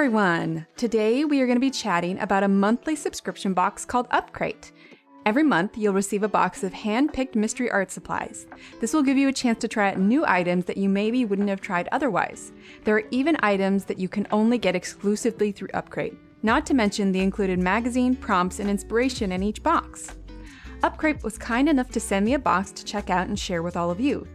everyone! Today we are going to be chatting about a monthly subscription box called Upcrate. Every month you'll receive a box of hand-picked mystery art supplies. This will give you a chance to try out new items that you maybe wouldn't have tried otherwise. There are even items that you can only get exclusively through Upcrate, not to mention the included magazine, prompts, and inspiration in each box. Upcrate was kind enough to send me a box to check out and share with all of you.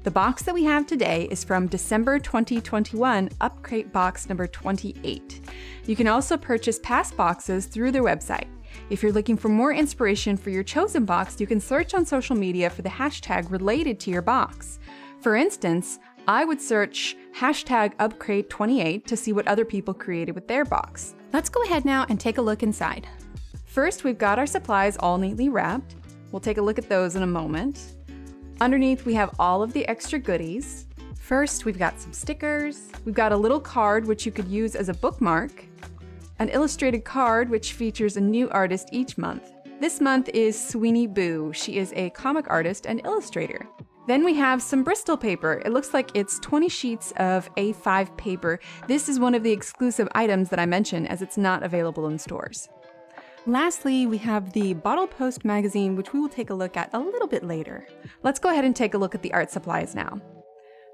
The box that we have today is from December 2021, Upcrate box number 28. You can also purchase past boxes through their website. If you're looking for more inspiration for your chosen box, you can search on social media for the hashtag related to your box. For instance, I would search hashtag Upcrate28 to see what other people created with their box. Let's go ahead now and take a look inside. First, we've got our supplies all neatly wrapped. We'll take a look at those in a moment. Underneath, we have all of the extra goodies. First, we've got some stickers. We've got a little card which you could use as a bookmark. An illustrated card which features a new artist each month. This month is Sweeney Boo. She is a comic artist and illustrator. Then we have some Bristol paper. It looks like it's 20 sheets of A5 paper. This is one of the exclusive items that I mentioned, as it's not available in stores. Lastly, we have the Bottle Post magazine, which we will take a look at a little bit later. Let's go ahead and take a look at the art supplies now.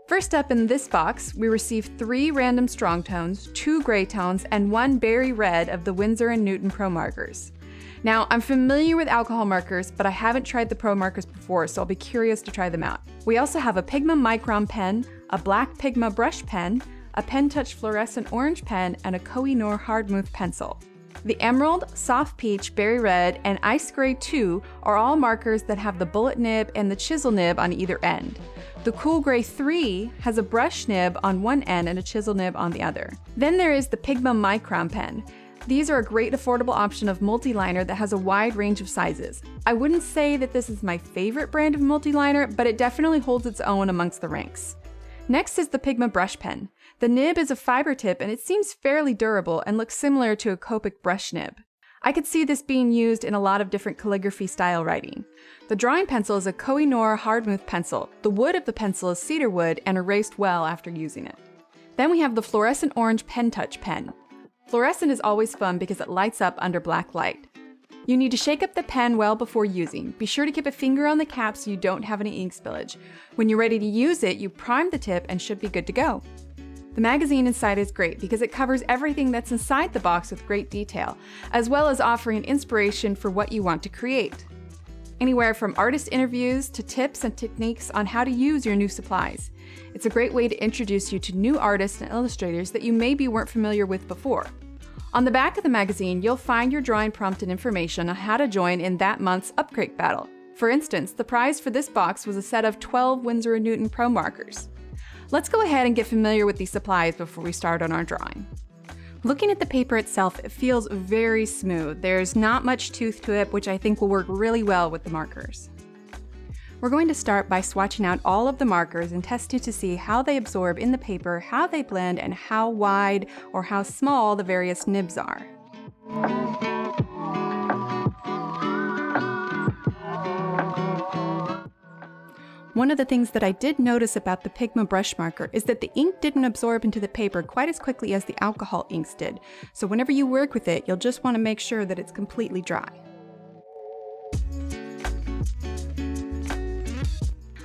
First up in this box, we received 3 random strong tones, 2 gray tones, and 1 berry red of the Winsor & Newton Pro Markers. Now, I'm familiar with alcohol markers, but I haven't tried the Pro Markers before, so I'll be curious to try them out. We also have a Pigma Micron pen, a black Pigma brush pen, a Pen Touch fluorescent orange pen, and a Koh-i-Noor hardmouth pencil. The Emerald, Soft Peach, Berry Red, and Ice Gray 2 are all markers that have the bullet nib and the chisel nib on either end. The Cool Gray 3 has a brush nib on one end and a chisel nib on the other. Then there is the Pigma Micron pen. These are a great affordable option of multi-liner that has a wide range of sizes. I wouldn't say that this is my favorite brand of multi-liner, but it definitely holds its own amongst the ranks. Next is the Pigma brush pen. The nib is a fiber tip and it seems fairly durable and looks similar to a Copic brush nib. I could see this being used in a lot of different calligraphy style writing. The drawing pencil is a Koh-i-Noor hardmouth pencil. The wood of the pencil is cedar wood and erased well after using it. Then we have the fluorescent orange Pen Touch pen. Fluorescent is always fun because it lights up under black light. You need to shake up the pen well before using. Be sure to keep a finger on the cap so you don't have any ink spillage. When you're ready to use it, you prime the tip and should be good to go. The magazine inside is great because it covers everything that's inside the box with great detail, as well as offering inspiration for what you want to create. Anywhere from artist interviews to tips and techniques on how to use your new supplies. It's a great way to introduce you to new artists and illustrators that you maybe weren't familiar with before. On the back of the magazine, you'll find your drawing prompt and information on how to join in that month's Upcrate battle. For instance, the prize for this box was a set of 12 Winsor & Newton Pro Markers. Let's go ahead and get familiar with these supplies before we start on our drawing. Looking at the paper itself, it feels very smooth. There's not much tooth to it, which I think will work really well with the markers. We're going to start by swatching out all of the markers and testing to see how they absorb in the paper, how they blend, and how wide or how small the various nibs are. One of the things that I did notice about the Pigma brush marker is that the ink didn't absorb into the paper quite as quickly as the alcohol inks did. So whenever you work with it, you'll just want to make sure that it's completely dry.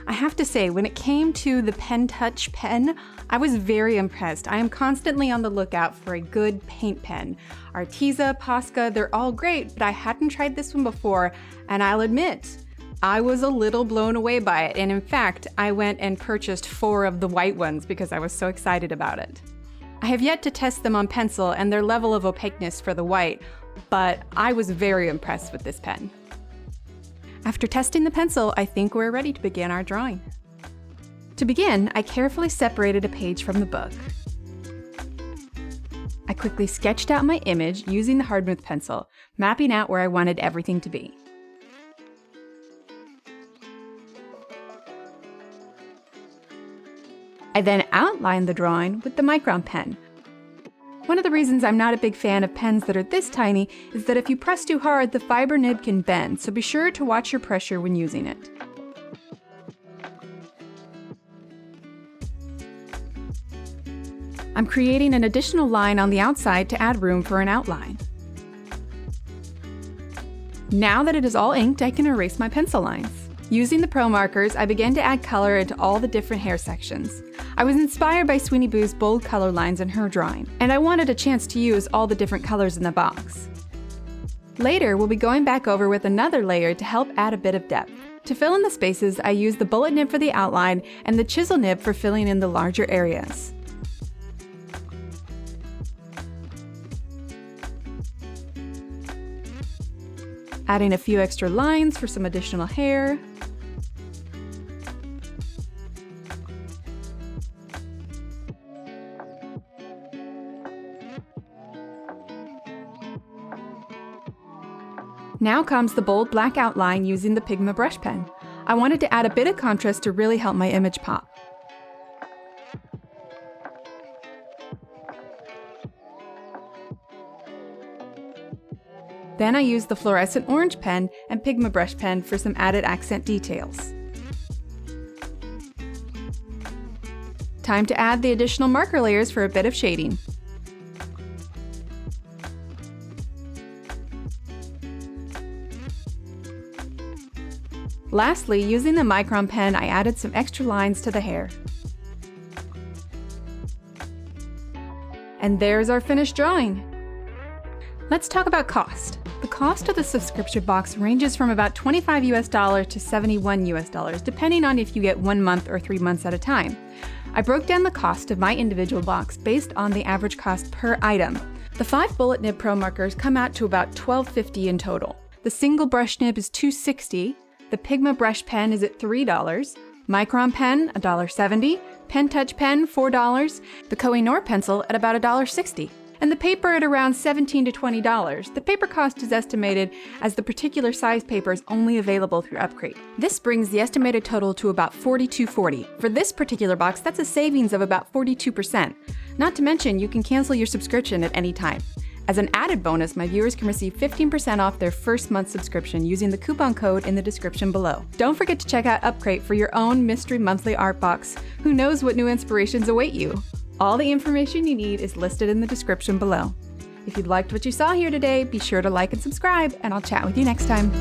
I have to say, when it came to the Pen Touch pen, I was very impressed. I am constantly on the lookout for a good paint pen. Arteza, Posca, they're all great, but I hadn't tried this one before, and I'll admit, I was a little blown away by it, and in fact, I went and purchased 4 of the white ones because I was so excited about it. I have yet to test them on pencil and their level of opaqueness for the white, but I was very impressed with this pen. After testing the pencil, I think we're ready to begin our drawing. To begin, I carefully separated a page from the book. I quickly sketched out my image using the hardmouth pencil, mapping out where I wanted everything to be. I then outlined the drawing with the Micron pen. One of the reasons I'm not a big fan of pens that are this tiny is that if you press too hard, the fiber nib can bend, so be sure to watch your pressure when using it. I'm creating an additional line on the outside to add room for an outline. Now that it is all inked, I can erase my pencil lines. Using the Pro markers, I began to add color into all the different hair sections. I was inspired by Sweeney Boo's bold color lines in her drawing, and I wanted a chance to use all the different colors in the box. Later, we'll be going back over with another layer to help add a bit of depth. To fill in the spaces, I used the bullet nib for the outline and the chisel nib for filling in the larger areas. Adding a few extra lines for some additional hair. Now comes the bold black outline using the Pigma brush pen. I wanted to add a bit of contrast to really help my image pop. Then I used the fluorescent orange pen and Pigma brush pen for some added accent details. Time to add the additional marker layers for a bit of shading. Lastly, using the micron pen, I added some extra lines to the hair. And there's our finished drawing. Let's talk about cost. The cost of the subscription box ranges from about $25 US to $71 US, depending on if you get 1 month or 3 months at a time. I broke down the cost of my individual box based on the average cost per item. The 5 bullet nib Pro markers come out to about $12.50 in total. The single brush nib is $2.60. The Pigma brush pen is at $3, Micron pen $1.70, Pen Touch pen $4, the Koh-i-Noor pencil at about $1.60, and the paper at around $17 to $20. The paper cost is estimated as the particular size paper is only available through Upcrate. This brings the estimated total to about $42.40. For this particular box, that's a savings of about 42%. Not to mention, you can cancel your subscription at any time. As an added bonus, my viewers can receive 15% off their first month subscription using the coupon code in the description below. Don't forget to check out Upcrate for your own mystery monthly art box. Who knows what new inspirations await you? All the information you need is listed in the description below. If you liked what you saw here today, be sure to like and subscribe, and I'll chat with you next time.